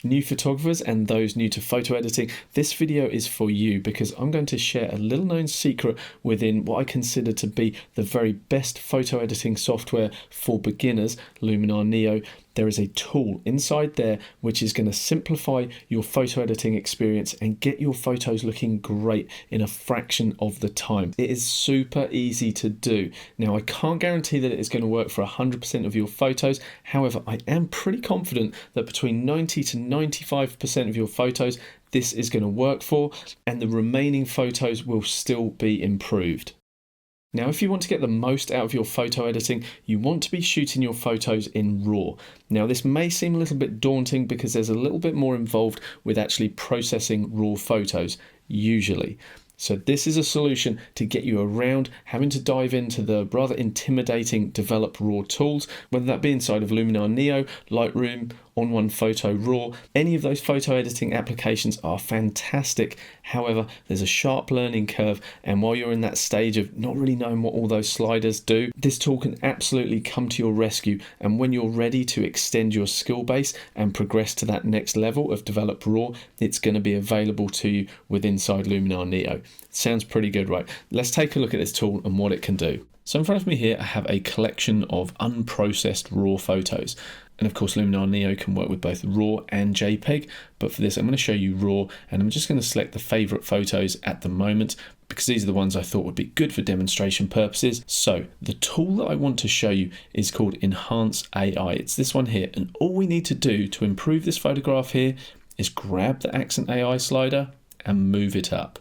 New photographers and those new to photo editing, this video is for you because I'm going to share a little known secret within what I consider to be the very best photo editing software for beginners, Luminar Neo. There is a tool inside there which is going to simplify your photo editing experience and get your photos looking great in a fraction of the time. It is super easy to do. Now, I can't guarantee that it is going to work for 100% of your photos. However, I am pretty confident that between 90 to 95% of your photos, this is going to work for, and the remaining photos will still be improved. Now, if you want to get the most out of your photo editing, you want to be shooting your photos in RAW. Now, this may seem a little bit daunting because there's a little bit more involved with actually processing RAW photos, usually. So this is a solution to get you around having to dive into the rather intimidating develop RAW tools, whether that be inside of Luminar Neo, Lightroom, On1 Photo RAW. Any of those photo editing applications are fantastic. However, there's a sharp learning curve, and while you're in that stage of not really knowing what all those sliders do, this tool can absolutely come to your rescue. And when you're ready to extend your skill base and progress to that next level of develop RAW, it's going to be available to you with inside Luminar Neo. Sounds pretty good, right? Let's take a look at this tool and what it can do. So in front of me here, I have a collection of unprocessed RAW photos. And of course, Luminar Neo can work with both RAW and JPEG. But for this, I'm going to show you RAW, and I'm just going to select the favorite photos at the moment because these are the ones I thought would be good for demonstration purposes. So the tool that I want to show you is called 𝗏𝗏𝗏𝗏. It's this one here. And all we need to do to improve this photograph here is grab the Accent AI slider and move it up.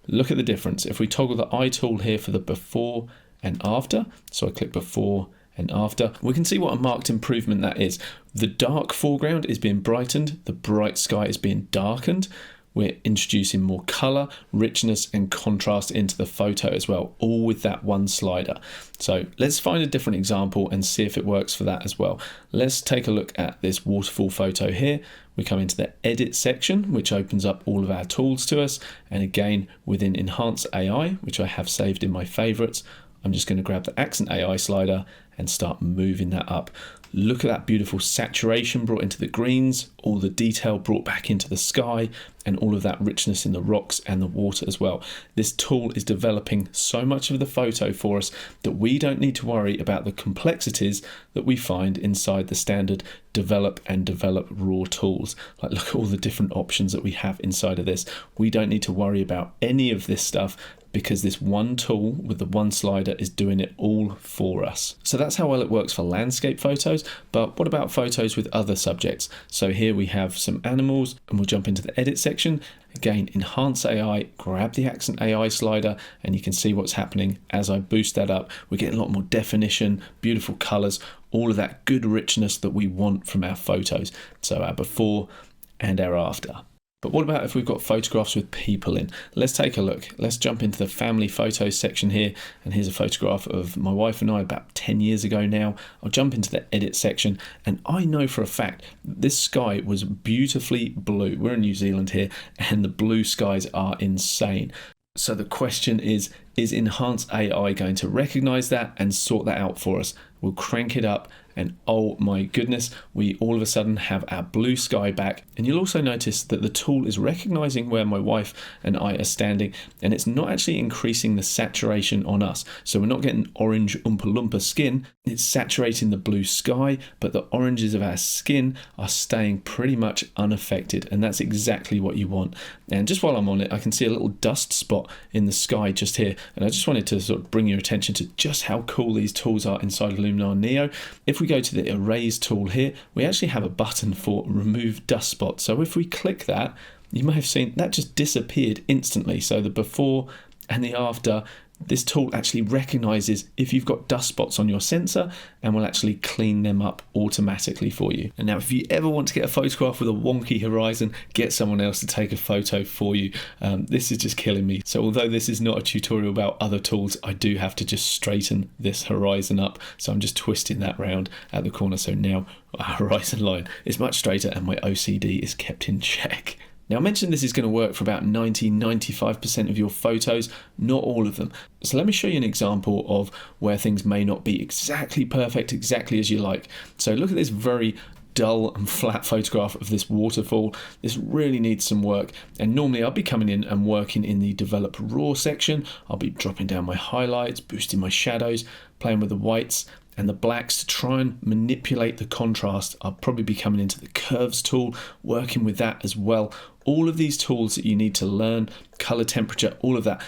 Look at the difference. If we toggle the eye tool here for the before and after, so I click before and after, we can see what a marked improvement that is. The dark foreground is being brightened, the bright sky is being darkened. We're introducing more color, richness, and contrast into the photo as well, all with that one slider. So let's find a different example and see if it works for that as well. Let's take a look at this waterfall photo here. We come into the edit section, which opens up all of our tools to us. And again, within 𝗏𝗏𝗏𝗏𝗏, which I have saved in my favorites, I'm just going to grab the Accent AI slider and start moving that up. Look at that beautiful saturation brought into the greens, all the detail brought back into the sky, and all of that richness in the rocks and the water as well. This tool is developing so much of the photo for us that we don't need to worry about the complexities that we find inside the standard develop and develop RAW tools. Like, look at all the different options that we have inside of this. We don't need to worry about any of this stuff because this one tool with the one slider is doing it all for us. So that's how well it works for landscape photos, but what about photos with other subjects? So here we have some animals, and we'll jump into the edit section. Again, 𝗏𝗏𝗏𝗏𝗏, grab the Accent AI slider, and you can see what's happening as I boost that up. We're getting a lot more definition, beautiful colors, all of that good richness that we want from our photos. So our before and our after. But what about if we've got photographs with people in? Let's take a look. Let's jump into the family photos section here. And here's a photograph of my wife and I about 10 years ago now. I'll jump into the edit section. And I know for a fact this sky was beautifully blue. We're in New Zealand here, and the blue skies are insane. So the question is 𝗏𝗏𝗏𝗏𝗏 going to recognize that and sort that out for us? We'll crank it up, and oh my goodness, we all of a sudden have our blue sky back. And you'll also notice that the tool is recognizing where my wife and I are standing, and it's not actually increasing the saturation on us. So we're not getting orange Oompa Loompa skin, it's saturating the blue sky, but the oranges of our skin are staying pretty much unaffected, and that's exactly what you want. And just while I'm on it, I can see a little dust spot in the sky just here, and I just wanted to sort of bring your attention to just how cool these tools are inside of Luminar Neo. If we go to the erase tool here, we actually have a button for remove dust spots. So if we click that, you may have seen that just disappeared instantly. So the before and the after, this tool actually recognizes if you've got dust spots on your sensor and will actually clean them up automatically for you. And now if you ever want to get a photograph with a wonky horizon, get someone else to take a photo for you. This is just killing me. So although this is not a tutorial about other tools, I do have to just straighten this horizon up. So I'm just twisting that round at the corner. So now our horizon line is much straighter and my OCD is kept in check. Now, I mentioned this is going to work for about 90-95% of your photos, not all of them. So let me show you an example of where things may not be exactly perfect, exactly as you like. So look at this very dull and flat photograph of this waterfall. This really needs some work, and normally I'll be coming in and working in the develop raw section. I'll be dropping down my highlights, boosting my shadows, playing with the whites and the blacks to try and manipulate the contrast. I'll probably be coming into the curves tool, working with that as well. All of these tools that you need to learn, color temperature, all of that.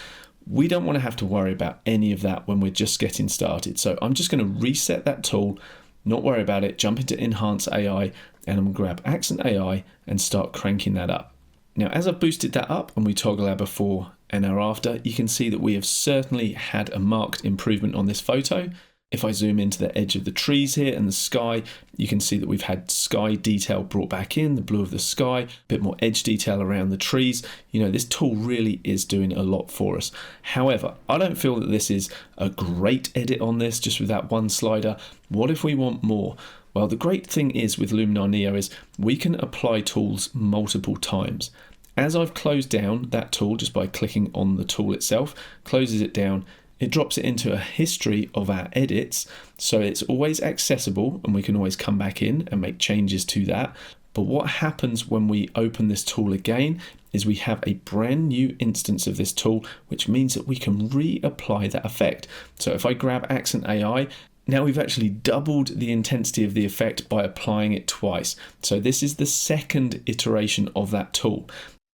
We don't want to have to worry about any of that when we're just getting started. So I'm just going to reset that tool, not worry about it, jump into Enhance AI, and I'm going to grab Accent AI and start cranking that up. Now, as I've boosted that up and we toggle our before and our after, you can see that we have certainly had a marked improvement on this photo. If I zoom into the edge of the trees here and the sky, you can see that we've had sky detail brought back in, the blue of the sky, a bit more edge detail around the trees. You know, this tool really is doing a lot for us. However, I don't feel that this is a great edit on this, just with that one slider. What if we want more? Well, the great thing is with Luminar Neo is we can apply tools multiple times. As I've closed down that tool just by clicking on the tool itself, closes it down, it drops it into a history of our edits, so it's always accessible and we can always come back in and make changes to that. But what happens when we open this tool again is we have a brand new instance of this tool, which means that we can reapply that effect. So if I grab Accent AI, now we've actually doubled the intensity of the effect by applying it twice. So this is the second iteration of that tool.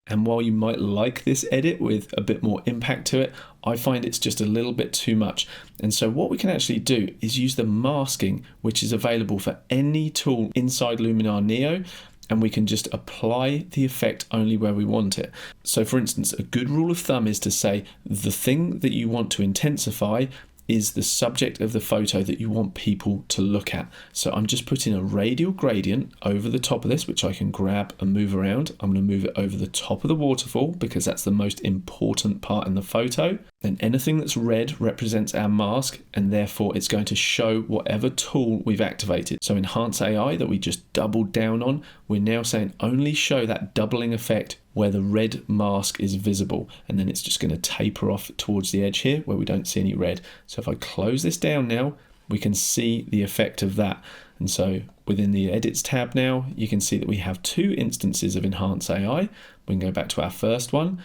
And while you might like this edit with a bit more impact to it, I find it's just a little bit too much. And so what we can actually do is use the masking, which is available for any tool inside Luminar Neo, and we can just apply the effect only where we want it. So for instance, a good rule of thumb is to say the thing that you want to intensify is the subject of the photo that you want people to look at. So I'm just putting a radial gradient over the top of this, which I can grab and move around. I'm going to move it over the top of the waterfall because that's the most important part in the photo. Then anything that's red represents our mask, and therefore it's going to show whatever tool we've activated. So Enhance AI that we just doubled down on, we're now saying only show that doubling effect where the red mask is visible, and then it's just going to taper off towards the edge here where we don't see any red. So if I close this down now, we can see the effect of that. And so within the Edits tab now, you can see that we have two instances of Enhance AI. We can go back to our first one,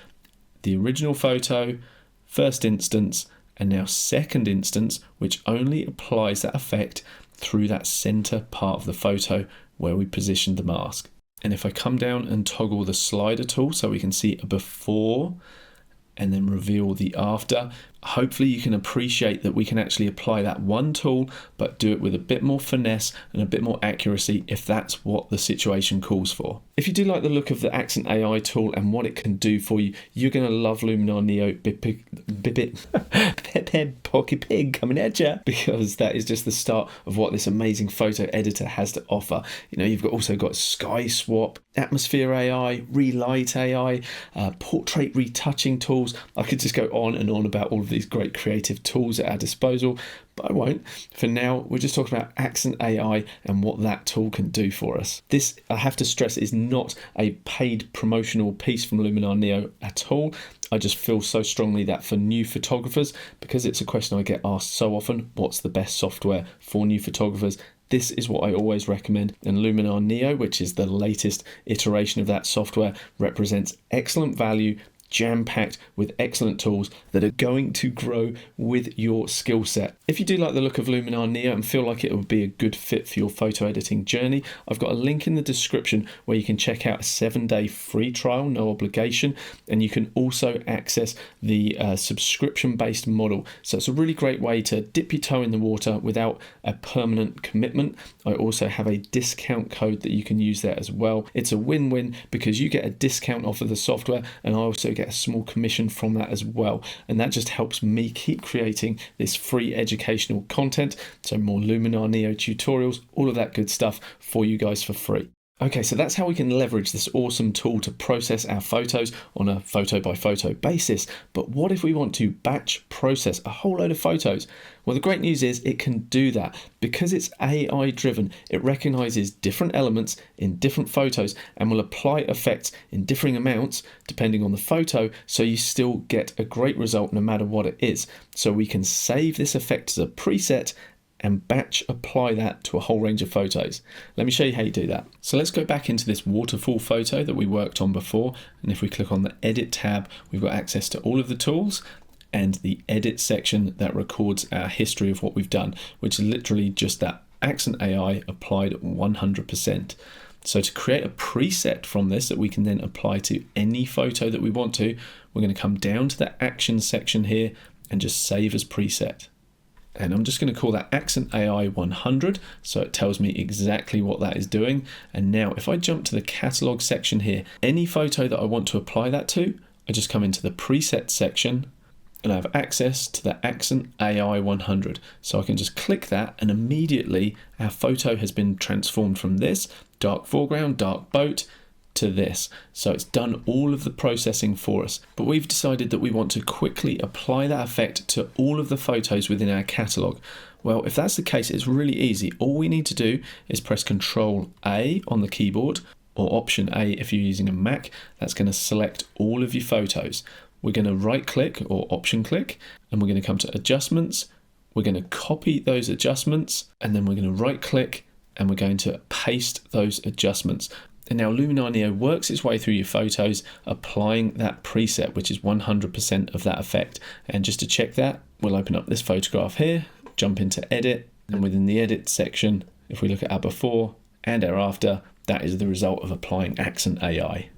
the original photo, first instance, and now second instance, which only applies that effect through that center part of the photo where we positioned the mask. And if I come down and toggle the slider tool so we can see a before and then reveal the after, hopefully you can appreciate that we can actually apply that one tool but do it with a bit more finesse and a bit more accuracy if that's what the situation calls for. If you do like the look of the Accent AI tool and what it can do for you, you're going to love Luminar Neo 𝗵𝗵𝗵𝗵𝗵𝗵𝗵𝗵𝗵𝗵 coming at you, because that is just the start of what this amazing photo editor has to offer. You know, you've also got Sky Swap, Atmosphere AI, Relight AI, portrait retouching tools. I could just go on and on about all of these great creative tools at our disposal, but I won't. For now, we're just talking about Accent AI and what that tool can do for us. This, I have to stress, is not a paid promotional piece from Luminar Neo at all. I just feel so strongly that for new photographers, because it's a question I get asked so often, what's the best software for new photographers? This is what I always recommend, and Luminar Neo, which is the latest iteration of that software, represents excellent value, jam-packed with excellent tools that are going to grow with your skill set. If you do like the look of Luminar Neo and feel like it would be a good fit for your photo editing journey, I've got a link in the description where you can check out a 7-day free trial, no obligation, and you can also access the subscription-based model. So it's a really great way to dip your toe in the water without a permanent commitment. I also have a discount code that you can use there as well. It's a win-win because you get a discount off of the software, and I also get a small commission from that as well, and that just helps me keep creating this free educational content, so more Luminar Neo tutorials, all of that good stuff for you guys for free. Okay, so that's how we can leverage this awesome tool to process our photos on a photo by photo basis. But what if we want to batch process a whole load of photos? Well, the great news is it can do that. Because it's AI driven, it recognizes different elements in different photos and will apply effects in differing amounts depending on the photo, so you still get a great result no matter what it is. So we can save this effect as a preset and batch apply that to a whole range of photos. Let me show you how you do that. So let's go back into this waterfall photo that we worked on before, and if we click on the Edit tab, we've got access to all of the tools and the Edit section that records our history of what we've done, which is literally just that Accent AI applied 100%. So to create a preset from this that we can then apply to any photo that we want to, we're going to come down to the Action section here and just save as preset. And I'm just going to call that Accent AI 100, so it tells me exactly what that is doing. And now if I jump to the catalog section here, any photo that I want to apply that to, I just come into the preset section and I have access to the Accent AI 100. So I can just click that and immediately our photo has been transformed from this dark foreground, dark boat, to this. So it's done all of the processing for us. But we've decided that we want to quickly apply that effect to all of the photos within our catalog. Well, if that's the case, it's really easy. All we need to do is press Control A on the keyboard, or Option A if you're using a Mac. That's going to select all of your photos. We're going to right click or option click, and we're going to come to Adjustments. We're going to copy those adjustments, and then we're going to right click and we're going to paste those adjustments. And now Luminar Neo works its way through your photos, applying that preset, which is 100% of that effect. And just to check that, we'll open up this photograph here, jump into Edit, and within the Edit section, if we look at our before and our after, that is the result of applying Accent AI.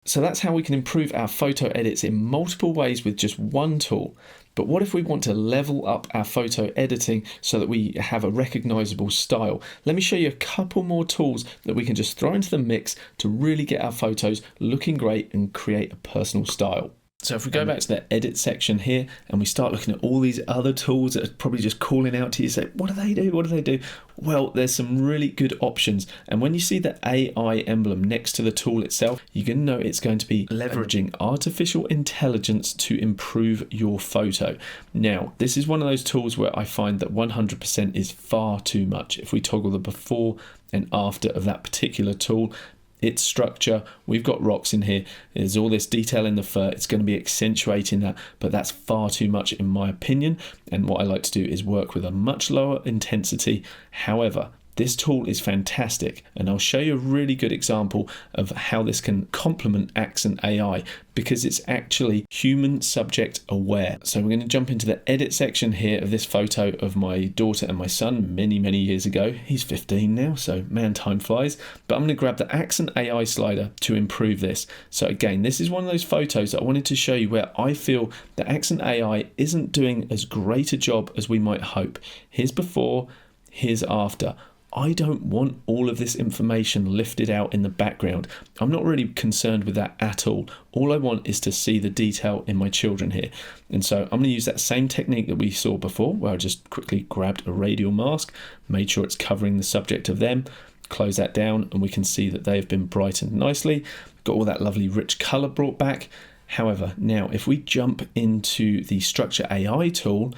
So that's how we can improve our photo edits in multiple ways with just one tool. But what if we want to level up our photo editing so that we have a recognizable style? Let me show you a couple more tools that we can just throw into the mix to really get our photos looking great and create a personal style. So if we go back to the Edit section here and we start looking at all these other tools that are probably just calling out to you, say, what do they do? What do they do? Well, there's some really good options. And when you see the AI emblem next to the tool itself, you're going to know it's going to be leveraging artificial intelligence to improve your photo. Now, this is one of those tools where I find that 100% is far too much. If we toggle the before and after of that particular tool, its structure, we've got rocks in here, there's all this detail in the fur, it's going to be accentuating that, but that's far too much in my opinion. And what I like to do is work with a much lower intensity. However, this tool is fantastic, and I'll show you a really good example of how this can complement Accent AI because it's actually human subject aware. So we're going to jump into the Edit section here of this photo of my daughter and my son many years ago. He's 15 now, so man, time flies. But I'm going to grab the Accent AI slider to improve this. So again, this is one of those photos that I wanted to show you where I feel that Accent AI isn't doing as great a job as we might hope. Here's before, here's after. I don't want all of this information lifted out in the background. I'm not really concerned with that at all. All I want is to see the detail in my children here. And so I'm going to use that same technique that we saw before, where I just quickly grabbed a radial mask, made sure it's covering the subject of them, close that down, and we can see that they've been brightened nicely. Got all that lovely rich color brought back. However, now if we jump into the Structure AI tool,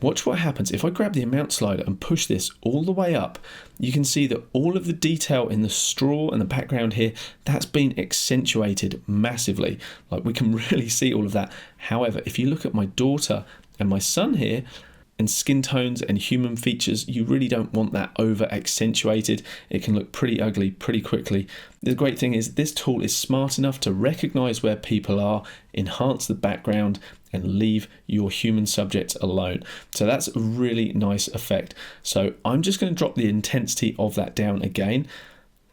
watch what happens. If I grab the amount slider and push this all the way up, you can see that all of the detail in the straw and the background here, that's been accentuated massively. Like we can really see all of that. However, if you look at my daughter and my son here, and skin tones and human features, you really don't want that over accentuated. It can look pretty ugly pretty quickly. The great thing is this tool is smart enough to recognize where people are, enhance the background, and leave your human subject alone. So that's a really nice effect. So I'm just going to drop the intensity of that down again,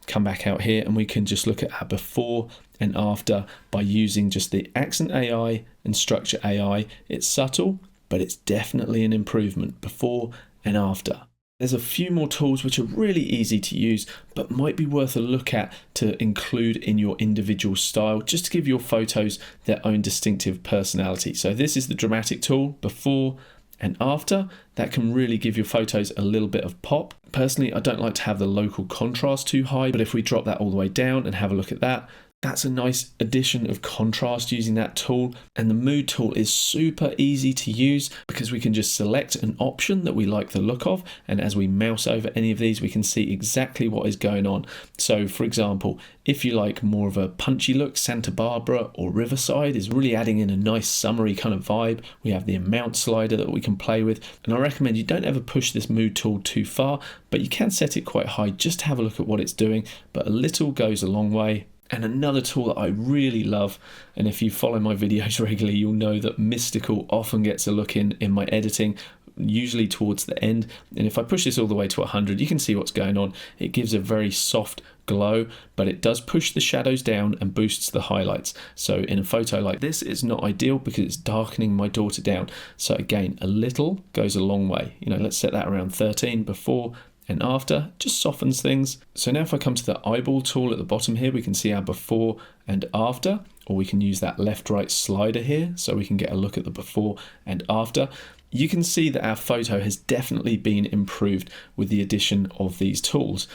come back out here, and we can just look at our before and after by using just the Accent AI and Structure AI. It's subtle, but it's definitely an improvement before and after. There's a few more tools which are really easy to use, but might be worth a look at to include in your individual style, just to give your photos their own distinctive personality. So this is the dramatic tool, before and after. That can really give your photos a little bit of pop. Personally, I don't like to have the local contrast too high, but if we drop that all the way down and have a look at that, that's a nice addition of contrast using that tool. And the mood tool is super easy to use because we can just select an option that we like the look of, and as we mouse over any of these we can see exactly what is going on. So for example, if you like more of a punchy look, Santa Barbara or Riverside is really adding in a nice summery kind of vibe. We have the amount slider that we can play with, and I recommend you don't ever push this mood tool too far, but you can set it quite high just to have a look at what it's doing, but a little goes a long way. And another tool that I really love, and if you follow my videos regularly, you'll know that Mystical often gets a look in my editing, usually towards the end. And if I push this all the way to 100, you can see what's going on. It gives a very soft glow, but it does push the shadows down and boosts the highlights. So in a photo like this, it's not ideal because it's darkening my daughter down. So again, a little goes a long way. Let's set that around 13 before and after, just softens things. So now if I come to the eyeball tool at the bottom here, we can see our before and after, or we can use that left-right slider here so we can get a look at the before and after. You can see that our photo has definitely been improved with the addition of these tools.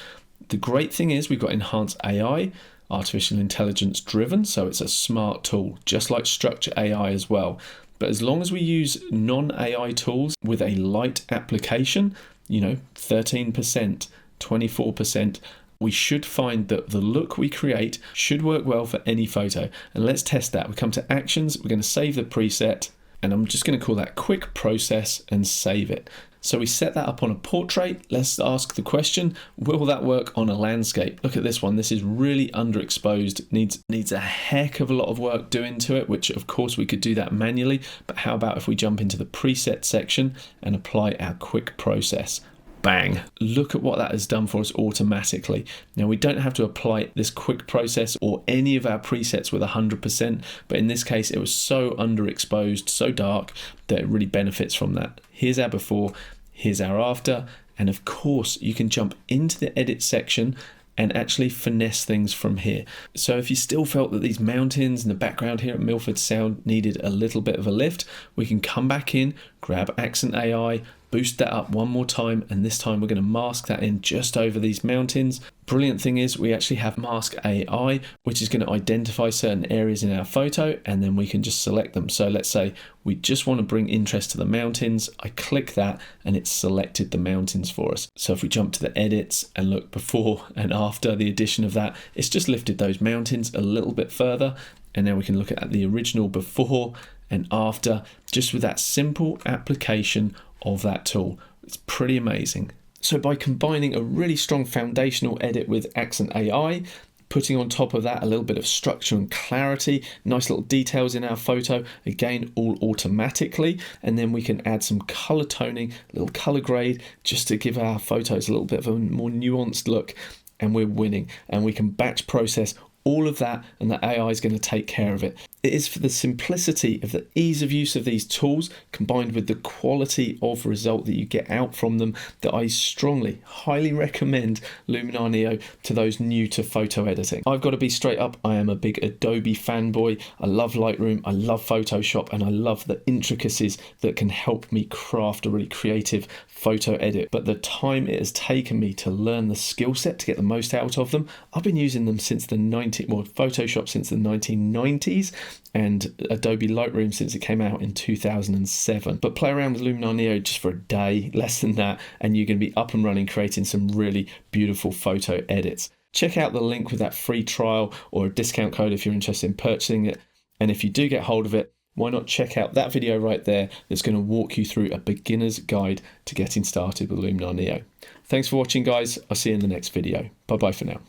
The great thing is we've got enhanced AI, artificial intelligence driven, so it's a smart tool, just like 𝗥𝗲𝗄𝗃 as well. But as long as we use non-AI tools with a light application, 13%, 24%, we should find that the look we create should work well for any photo. And let's test that. We come to actions, we're going to save the preset, and I'm just going to call that quick process and save it. So we set that up on a portrait. Let's ask the question, will that work on a landscape? Look at this one. This is really underexposed. Needs a heck of a lot of work doing to it, which of course we could do that manually. But how about if we jump into the preset section and apply our quick process? Bang! Look at what that has done for us automatically. Now we don't have to apply this quick process or any of our presets with 100%, but in this case it was so underexposed, so dark, that it really benefits from that. Here's our before, here's our after, and of course you can jump into the edit section and actually finesse things from here. So if you still felt that these mountains in the background here at Milford Sound needed a little bit of a lift, we can come back in, grab Accent AI, boost that up one more time, and this time we're going to mask that in just over these mountains. Brilliant thing is we actually have Mask AI, which is going to identify certain areas in our photo, and then we can just select them. So let's say we just want to bring interest to the mountains. I click that and it's selected the mountains for us. So if we jump to the edits and look before and after the addition of that, it's just lifted those mountains a little bit further. And now we can look at the original before and after, just with that simple application of that tool. It's pretty amazing. So by combining a really strong foundational edit with Accent AI, putting on top of that a little bit of structure and clarity, nice little details in our photo, again all automatically, and then we can add some color toning, a little color grade, just to give our photos a little bit of a more nuanced look, and we're winning. And we can batch process all of that, and the AI is going to take care of it. It is for the simplicity of the ease of use of these tools combined with the quality of result that you get out from them that I strongly, highly recommend Luminar Neo to those new to photo editing. I've got to be straight up, I am a big Adobe fanboy. I love Lightroom, I love Photoshop, and I love the intricacies that can help me craft a really creative photo edit. But the time it has taken me to learn the skill set to get the most out of them, I've been using them since the Photoshop since the 1990s, and Adobe Lightroom since it came out in 2007. But play around with Luminar Neo just for a day, less than that, and you're going to be up and running creating some really beautiful photo edits. Check out the link with that free trial or a discount code if you're interested in purchasing it. And if you do get hold of it, why not check out that video right there that's going to walk you through a beginner's guide to getting started with Luminar Neo. Thanks for watching, guys. I'll see you in the next video. Bye bye for now.